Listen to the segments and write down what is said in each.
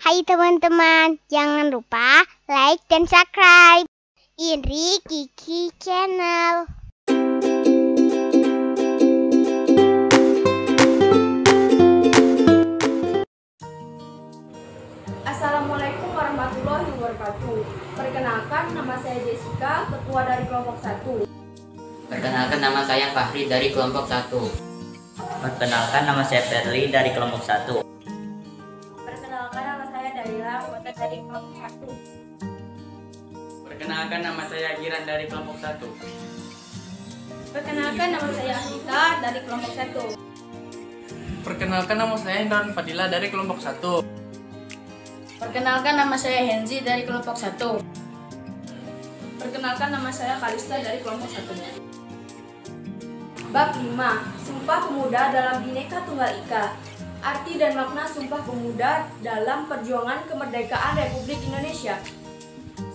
Hai teman-teman, jangan lupa like dan subscribe Indri Kiki Channel. Assalamualaikum warahmatullahi wabarakatuh. Perkenalkan, nama saya Jessica, ketua dari kelompok 1. Perkenalkan, nama saya Fahri dari kelompok 1. Perkenalkan, nama saya Perli dari kelompok 1. Perkenalkan, nama saya Daila, anggota dari kelompok 1. Perkenalkan, nama saya Giran dari kelompok 1. Perkenalkan, nama saya Anita dari kelompok 1. Perkenalkan, nama saya Indra Fadila dari kelompok 1. Perkenalkan, nama saya Henzi dari kelompok 1. Perkenalkan, nama saya Kalista dari kelompok 1. Bab 5. Sumpah Pemuda dalam Bhinneka Tunggal Ika. Arti dan makna Sumpah Pemuda dalam perjuangan kemerdekaan Republik Indonesia.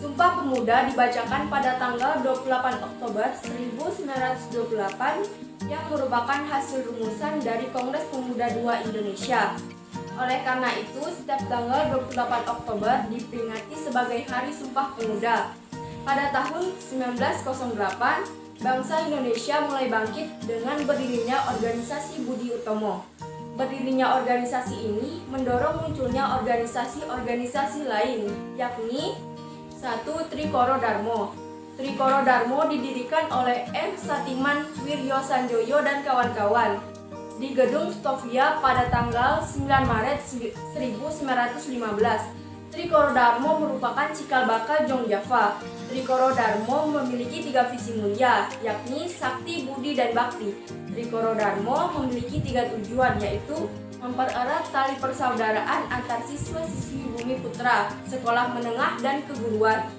Sumpah Pemuda dibacakan pada tanggal 28 Oktober 1928 yang merupakan hasil rumusan dari Kongres Pemuda II Indonesia. Oleh karena itu, setiap tanggal 28 Oktober diperingati sebagai Hari Sumpah Pemuda. Pada tahun 1908, bangsa Indonesia mulai bangkit dengan berdirinya organisasi Budi Utomo. Berdirinya organisasi ini mendorong munculnya organisasi-organisasi lain, yakni 1. Trikoro Darmo. Trikoro Darmo didirikan oleh M. Satiman Wiryo Sanjoyo dan kawan-kawan di Gedung Stovia pada tanggal 9 Maret 1915. Trikoro Darmo merupakan cikal bakal Jong Java. Trikoro Darmo memiliki 3 visi mulia, yakni Sakti, Budi, dan Bakti. Trikoro Darmo memiliki 3 tujuan, yaitu mempererat tali persaudaraan antar siswa-siswi Bumi Putra, sekolah menengah, dan keguruan.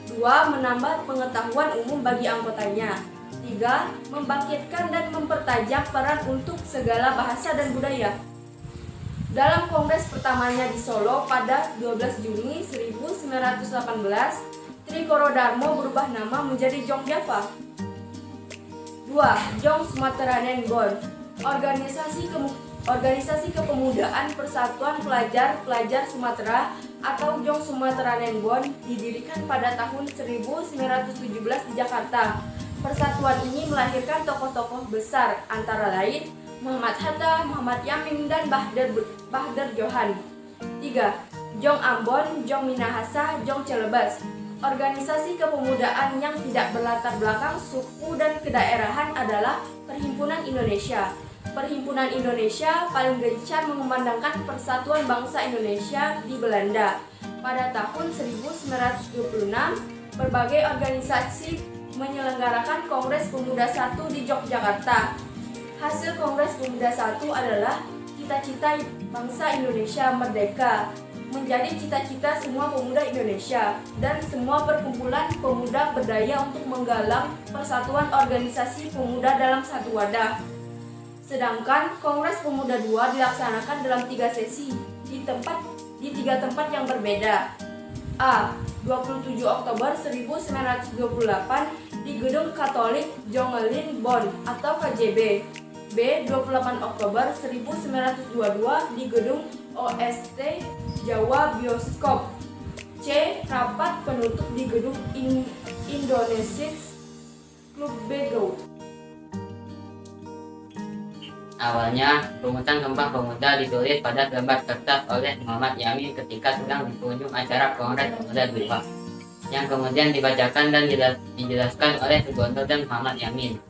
2. Menambah pengetahuan umum bagi anggotanya. 3. Membangkitkan dan mempertajam peran untuk segala bahasa dan budaya. Dalam kongres pertamanya di Solo pada 12 Juni 1918, Trikoro Darmo berubah nama menjadi Jong Java. 2. Jong Sumateranen Bon. Organisasi Kepemudaan Persatuan Pelajar-Pelajar Sumatera atau Jong Sumateranen Bon didirikan pada tahun 1917 di Jakarta. Persatuan ini melahirkan tokoh-tokoh besar antara lain Muhammad Hatta, Muhammad Yamin, dan Bahder Johan. 3. Jong Ambon, Jong Minahasa, Jong Celebes. Organisasi kepemudaan yang tidak berlatar belakang suku dan kedaerahan adalah Perhimpunan Indonesia. Perhimpunan Indonesia paling gencar mengumandangkan persatuan bangsa Indonesia di Belanda. Pada tahun 1926, berbagai organisasi menyelenggarakan Kongres Pemuda I di Yogyakarta. Hasil Kongres Pemuda I adalah cita-cita bangsa Indonesia merdeka, menjadi cita-cita semua pemuda Indonesia dan semua perkumpulan pemuda berdaya untuk menggalang persatuan organisasi pemuda dalam satu wadah. Sedangkan Kongres Pemuda II dilaksanakan dalam 3 sesi di 3 tempat yang berbeda. A. 27 Oktober 1928 di Gedung Katolik Jongelin Bonn atau KJB. B. 28 Oktober 1922 di Gedung OST Jawa Bioskop. C. Rapat penutup di Gedung Indonesia Club Bego. Awalnya, rumusan Sumpah Pemuda ditulis pada lembar kertas oleh Muhammad Yamin ketika sedang berkunjung acara Kongres Pemuda II, yang kemudian dibacakan dan dijelaskan oleh Sugondo dan Muhammad Yamin.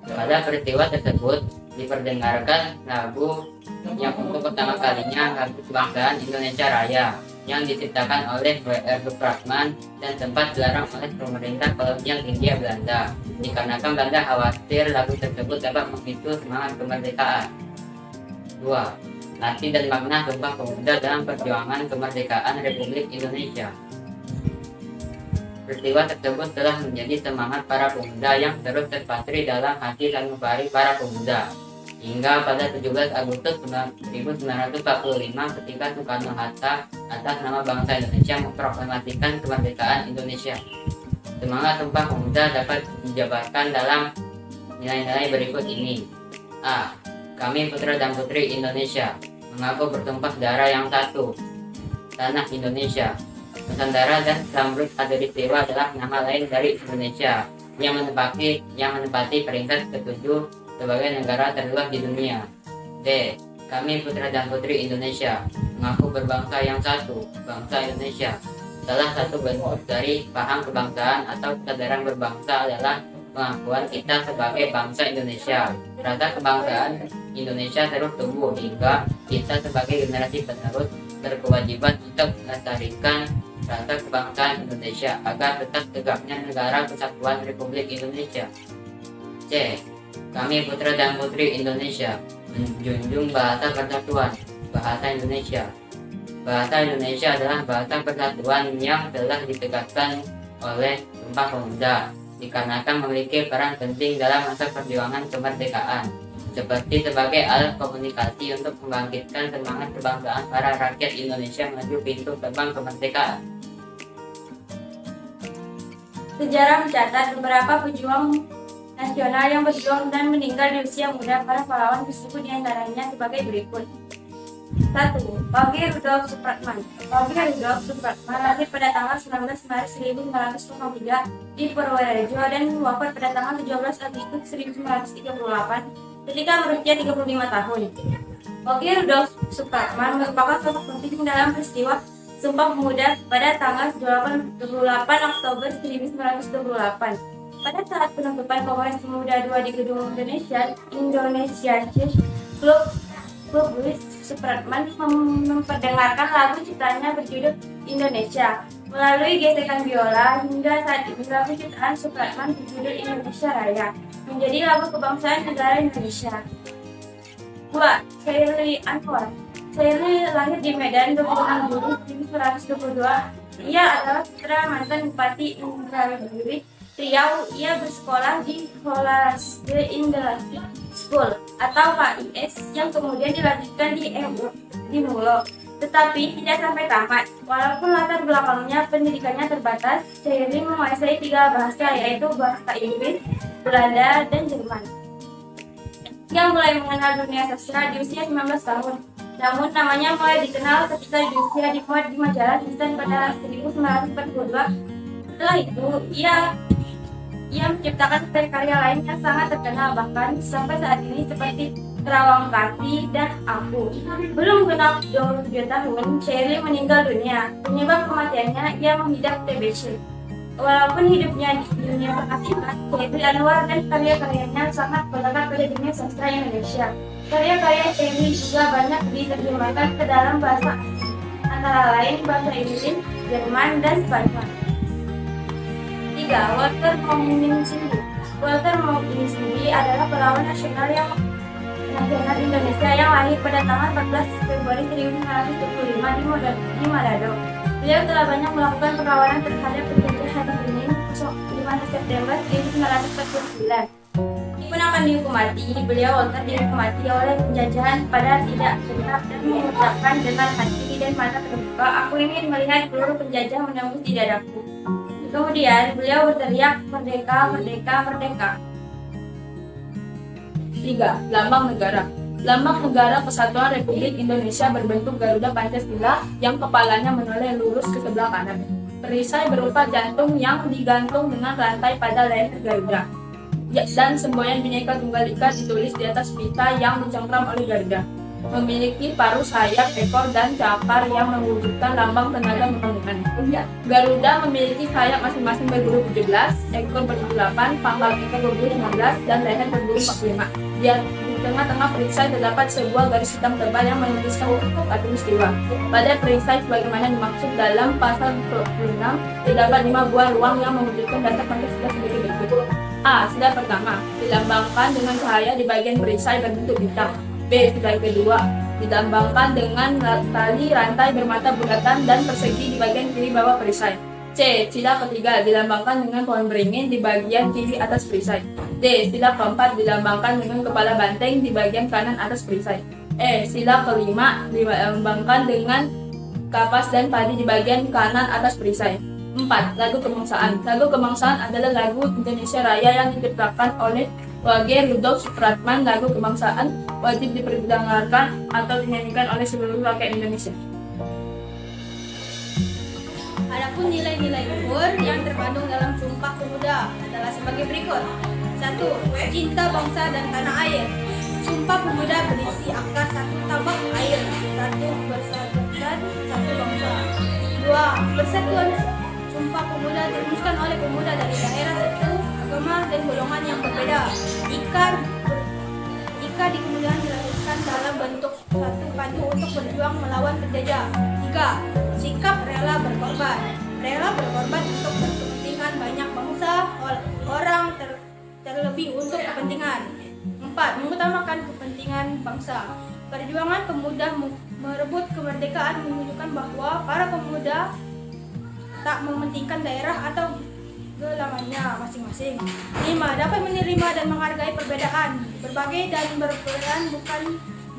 Pada peristiwa tersebut, diperdengarkan lagu yang untuk pertama kalinya lagu kebangsaan Indonesia Raya yang diciptakan oleh W.R. Supratman dan sempat dilarang oleh pemerintah kolonial Hindia Belanda dikarenakan Belanda khawatir lagu tersebut dapat memicu semangat kemerdekaan. 2. Arti dan makna Sumpah Pemuda dalam perjuangan kemerdekaan Republik Indonesia. Peristiwa tersebut telah menjadi semangat para pemuda yang terus terpatri dalam hati sanubari para pemuda. Hingga pada 17 Agustus 1945 ketika Soekarno-Hatta atas nama bangsa Indonesia memproklamasikan kemerdekaan Indonesia. Semangat Sumpah Pemuda dapat dijabarkan dalam nilai-nilai berikut ini. A. Kami putra dan putri Indonesia mengaku bertumpah darah yang satu. tanah Indonesia. Nusantara dan Samudra Khatulistiwa adalah nama lain dari Indonesia yang menempati peringkat ke-7 sebagai negara terluas di dunia. D. Kami putra dan putri Indonesia mengaku berbangsa yang satu, bangsa Indonesia. Salah satu bentuk dari paham kebangsaan atau kesadaran berbangsa adalah pengakuan kita sebagai bangsa Indonesia. Rasa kebangsaan Indonesia terus tumbuh hingga kita sebagai generasi penerus berkewajiban untuk melestarikan rasa kebangsaan Indonesia agar tetap tegaknya negara kesatuan Republik Indonesia. C. Kami putra dan putri Indonesia menjunjung bahasa persatuan, bahasa Indonesia. Bahasa Indonesia adalah bahasa persatuan yang telah ditegakkan oleh Sumpah Pemuda, dikarenakan memiliki peran penting dalam masa perjuangan kemerdekaan, seperti sebagai alat komunikasi untuk membangkitkan semangat kebangsaan para rakyat Indonesia menuju pintu gerbang kemerdekaan. Sejarah mencatat beberapa pejuang nasional yang berjuang dan meninggal di usia muda. Para pahlawan disebut diantaranya sebagai berikut. 1. Wage Rudolf Supratman. Wage Rudolf Supratman lahir pada tanggal 19 Maret 1903 di Purworejo dan wafat pada tanggal 17 Agustus 1938 ketika berusia 35 tahun. Wage Rudolf Supratman merupakan sosok penting dalam peristiwa Sumpah Pemuda pada tanggal 28 Oktober 1928. Pada saat penutupan Kongres Pemuda II di Gedung Indonesia Church, Klub Louis Supratman memperdengarkan lagu ciptaannya berjudul Indonesia. Melalui gesekan biola, hingga saat ini lagu ciptaan Supratman berjudul Indonesia Raya menjadi lagu kebangsaan negara Indonesia. 2. Chairly Anwar. Chairly lahir di Medan 26 Juli 1922. Ia adalah putra mantan Bupati Indragiri Riau. Ia bersekolah di Hollandsche Industry School atau HIS yang kemudian dilanjutkan di Mulo, tetapi tidak sampai tamat. Walaupun latar belakangnya pendidikannya terbatas, Chairly menguasai 3 bahasa, yaitu bahasa Inggris, Belanda, dan Jerman. Ia mulai mengenal dunia sastra di usia 19 tahun. Namun namanya mulai dikenal ketika diusia dimuat di majalah Desain pada 1942. Setelah itu, ia menciptakan karya lain yang sangat terkenal bahkan sampai saat ini seperti Terawang Kasih dan Aku. Belum genap 27 tahun, Chairly meninggal dunia. Penyebab kematiannya, ia mengidap TBC. Walaupun hidupnya di dunia perkasihan, Chairly Anwar dan karya-karyanya sangat melekat pada dunia sastra Indonesia. Karya-karya Chairly juga banyak diterjemahkan ke dalam bahasa antara lain bahasa Inggris, Jerman, dan Spanyol. 3. Walter Maughningsby. Walter Maughningsby adalah pahlawan nasional Indonesia yang lahir pada tanggal 14 Februari 1925 di Manado. Beliau telah banyak melakukan perlawanan terhadap penjajahan Benin 5 September 1949. Meskipun akan dihukum mati, beliau Walter dihukum mati oleh penjajahan pada tidak genap dan mengucapkan dengan hati dan mata terbuka, "Aku ingin melihat seluruh penjajah menembus di dadaku." Kemudian beliau berteriak, "Merdeka, merdeka, merdeka." 3. Lambang negara. Lambang negara Kesatuan Republik Indonesia berbentuk Garuda Pancasila yang kepalanya menoleh lurus ke sebelah kanan. Perisai berupa jantung yang digantung dengan rantai pada leher Garuda. Dan semboyan Bhinneka Tunggal Ika ditulis di atas pita yang dicengkram oleh Garuda. Memiliki paruh, sayap, ekor, dan cakar yang mewujudkan lambang tenaga membangun. Garuda memiliki sayap masing-masing berbulu 17, ekor berbulu 8, pangkal ikan berbulu 15, dan leher berbulu 45. Di tengah-tengah perisai terdapat sebuah garis hitam tebal yang menuliskan katulistiwa. Pada perisai sebagaimana dimaksud dalam pasal 26, terdapat 5 buah ruang yang mewujudkan data Pancasila sebagai berikut. A. Sila pertama dilambangkan dengan cahaya di bagian perisai berbentuk bintang. B. Sila kedua dilambangkan dengan tali rantai bermata bulatan dan persegi di bagian kiri bawah perisai. C. Sila ketiga dilambangkan dengan pohon beringin di bagian kiri atas perisai. D. Sila keempat dilambangkan dengan kepala banteng di bagian kanan atas perisai. E. Sila kelima dilambangkan dengan kapas dan padi di bagian kanan atas perisai. 4. Lagu kebangsaan. Lagu kebangsaan adalah lagu Indonesia Raya yang diciptakan oleh Wage Rudolf Supratman. Lagu kebangsaan wajib diperdengarkan atau dinyanyikan oleh seluruh rakyat Indonesia. Adapun nilai-nilai luhur yang terkandung dalam Sumpah Pemuda adalah sebagai berikut. 1. Cinta bangsa dan tanah air. Sumpah Pemuda berisi akar satu tabak air, satu persatuan, satu bangsa. 2. Persatuan. Sumpah Pemuda dirumuskan oleh pemuda dari daerah, suku, agama, dan golongan yang berbeda. Jika di kemudian dilakukan dalam bentuk satu pandu untuk berjuang melawan penjajah. 3. Sikap rela berkorban. Rela berkorban untuk kepentingan banyak bangsa, orang terlebih untuk kepentingan. 4. Mengutamakan kepentingan bangsa. Perjuangan pemuda merebut kemerdekaan menunjukkan bahwa para pemuda tak mementingkan daerah atau gelangannya masing-masing. 5. Dapat menerima dan menghargai perbedaan. Berbagai dan berperan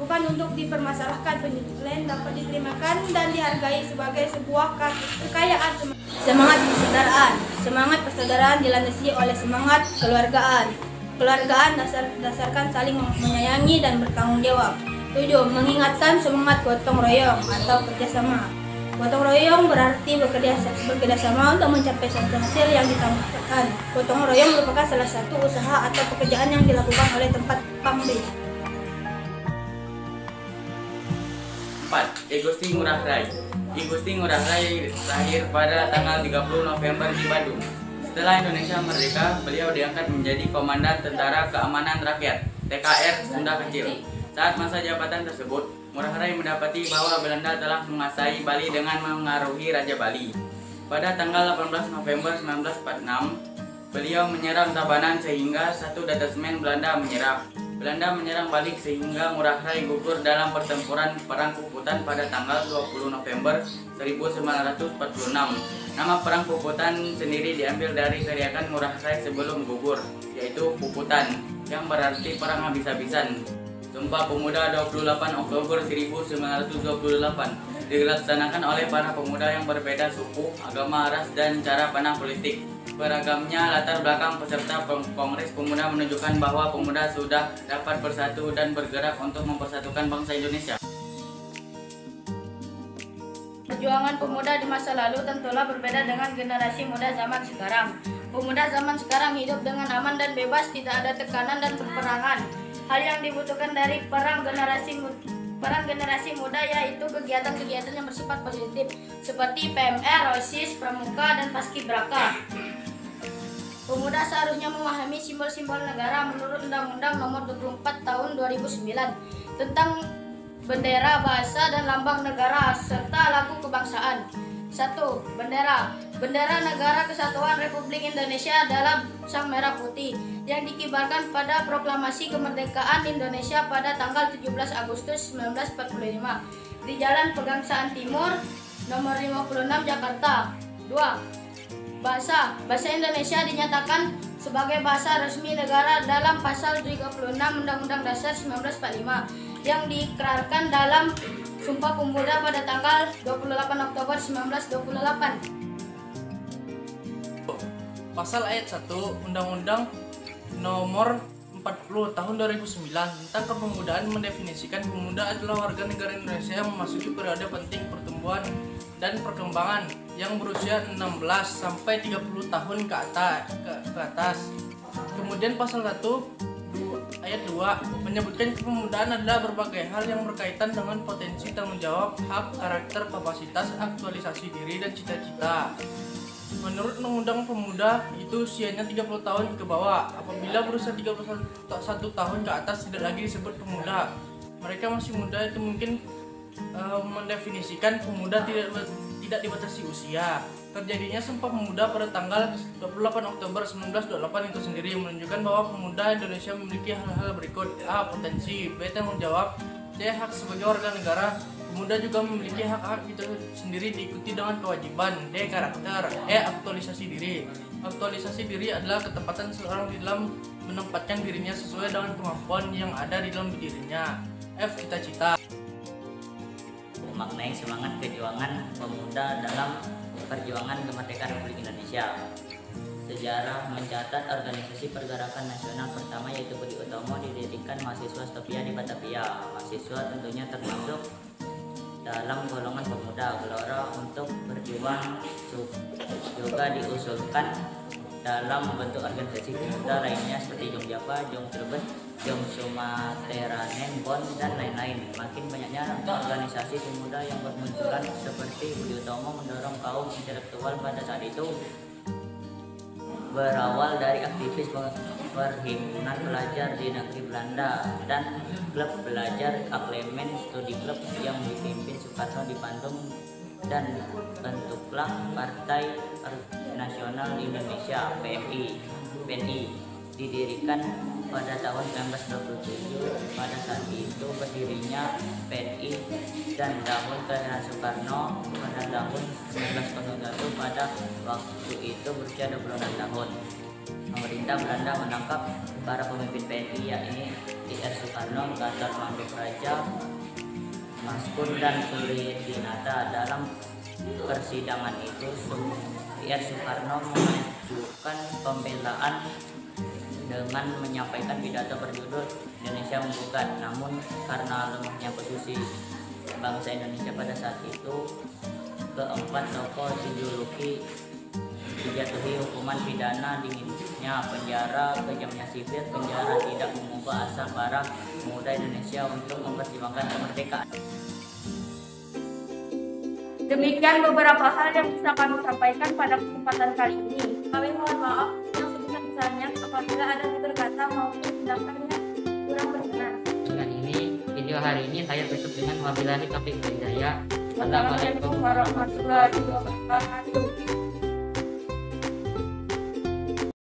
bukan untuk dipermasalahkan. Penilaian dapat diterimakan dan dihargai sebagai sebuah kekayaan. Semangat persaudaraan. Semangat persaudaraan dilandasi oleh semangat kekeluargaan. Kekeluargaan dasarkan saling menyayangi dan bertanggung jawab. 7. Mengingatkan semangat gotong royong atau kerjasama. Gotong royong berarti bekerja sama untuk mencapai suatu hasil yang ditambahkan. Gotong royong merupakan salah satu usaha atau pekerjaan yang dilakukan oleh tempat pamri. 4. I Gusti Ngurah Rai. I Gusti Ngurah Rai lahir pada tanggal 30 November di Bandung. Setelah Indonesia merdeka, beliau diangkat menjadi Komandan Tentara Keamanan Rakyat (TKR) Sunda Kecil. Saat masa jabatan tersebut, Ngurah Rai mendapati bahwa Belanda telah menguasai Bali dengan mengaruhi Raja Bali. Pada tanggal 18 November 1946, beliau menyerang Tabanan sehingga satu detasmen Belanda menyerah. Belanda menyerang balik sehingga Ngurah Rai gugur dalam pertempuran Perang Puputan pada tanggal 20 November 1946. Nama Perang Puputan sendiri diambil dari teriakan Ngurah Rai sebelum gugur, yaitu Puputan, yang berarti perang habis-habisan. Sumpah Pemuda 28 Oktober 1928 dilaksanakan oleh para pemuda yang berbeda suku, agama, ras, dan cara pandang politik. Beragamnya latar belakang peserta Kongres Pemuda menunjukkan bahwa pemuda sudah dapat bersatu dan bergerak untuk mempersatukan bangsa Indonesia. Perjuangan pemuda di masa lalu tentulah berbeda dengan generasi muda zaman sekarang. Pemuda zaman sekarang hidup dengan aman dan bebas, tidak ada tekanan dan peperangan. Hal yang dibutuhkan dari perang generasi muda yaitu kegiatan-kegiatan yang bersifat positif seperti PMR, OSIS, Pramuka, dan Paskibraka. Pemuda seharusnya memahami simbol-simbol negara menurut Undang-Undang Nomor 24 Tahun 2009 tentang bendera, bahasa, dan lambang negara serta lagu kebangsaan. 1. Bendera. Bendera Negara Kesatuan Republik Indonesia adalah sang merah putih yang dikibarkan pada Proklamasi Kemerdekaan Indonesia pada tanggal 17 Agustus 1945 di Jalan Pegangsaan Timur, nomor 56, Jakarta. 2. Bahasa. Bahasa Indonesia dinyatakan sebagai bahasa resmi negara dalam pasal 36 Undang-Undang Dasar 1945 yang diikrarkan dalam Sumpah Pemuda pada tanggal 28 Oktober 1928. Pasal ayat 1 Undang-Undang Nomor 40 Tahun 2009 tentang kepemudaan mendefinisikan pemuda adalah warga negara Indonesia yang memasuki periode penting pertumbuhan dan perkembangan yang berusia 16 sampai 30 tahun ke atas. Kemudian pasal 1 ayat 2 menyebutkan kepemudaan adalah berbagai hal yang berkaitan dengan potensi, tanggung jawab, hak, karakter, kapasitas, aktualisasi diri, dan cita-cita. Menurut Undang-Undang Pemuda itu usianya 30 tahun ke bawah. Apabila berusia 31 tahun ke atas tidak lagi disebut pemuda. Mereka masih muda itu mungkin mendefinisikan pemuda tidak dibatasi usia. Terjadinya Sumpah Pemuda pada tanggal 28 Oktober 1928 itu sendiri menunjukkan bahwa pemuda Indonesia memiliki hal-hal berikut: A. Potensi, B. Tanggung jawab, C. Hak sebagai warga negara. Pemuda juga memiliki hak-hak itu sendiri diikuti dengan kewajiban. D. Karakter. E. Aktualisasi diri. Aktualisasi diri adalah ketepatan seseorang di dalam menempatkan dirinya sesuai dengan kemampuan yang ada di dalam dirinya. F. Cita-cita. Memaknai semangat perjuangan pemuda dalam perjuangan kemerdekaan Republik Indonesia. Sejarah mencatat organisasi pergerakan nasional pertama yaitu Budi Utomo didirikan mahasiswa Stopia di Batavia. Mahasiswa tentunya termasuk dalam golongan pemuda. Gelora untuk berdiri Taiwan juga diusulkan dalam bentuk organisasi pemuda lainnya seperti Jong Java, Jong Cirebon, Jong Sumateranen, Bon, dan lain-lain. Makin banyaknya organisasi pemuda yang bermunculan seperti Budi Utomo mendorong kaum intelektual pada saat itu. Berawal dari aktivis perhimpunan pelajar di negeri Belanda dan klub belajar Aklemen Studi Club yang dipimpin Soekarno di Bandung, dan bentuklah Partai Nasional Indonesia (PNI) didirikan pada tahun 1927. Pada saat itu berdirinya PNI dan tahun kelahiran Soekarno pada tahun 1901. Pada waktu itu berusia 26 tahun. Pemerintah Belanda menangkap para pemimpin PNI, yakni I.R. Soekarno, Gatot Mangku Praja, Maskun, dan Suryadinata. Dalam persidangan itu I.R. Soekarno mengajukan pembelaan dengan menyampaikan pidato berjudul Indonesia Menggugat. Namun karena lemahnya posisi bangsa Indonesia pada saat itu, keempat tokoh ideologi dijatuhi hukuman pidana dinginnya penjara, kejamnya sipil, penjara tidak mengubah asa para pemuda Indonesia untuk memperjuangkan kemerdekaan. Demikian beberapa hal yang bisa kami sampaikan pada kesempatan kali ini. Kami mohon maaf yang sebesar-besarnya apabila ada tutur kata maupun tindakannya kurang berkenan. Dengan ini, video hari ini saya tutup dengan wabillahi taufiq wal hidayah. Wassalamualaikum warahmatullahi wabarakatuh.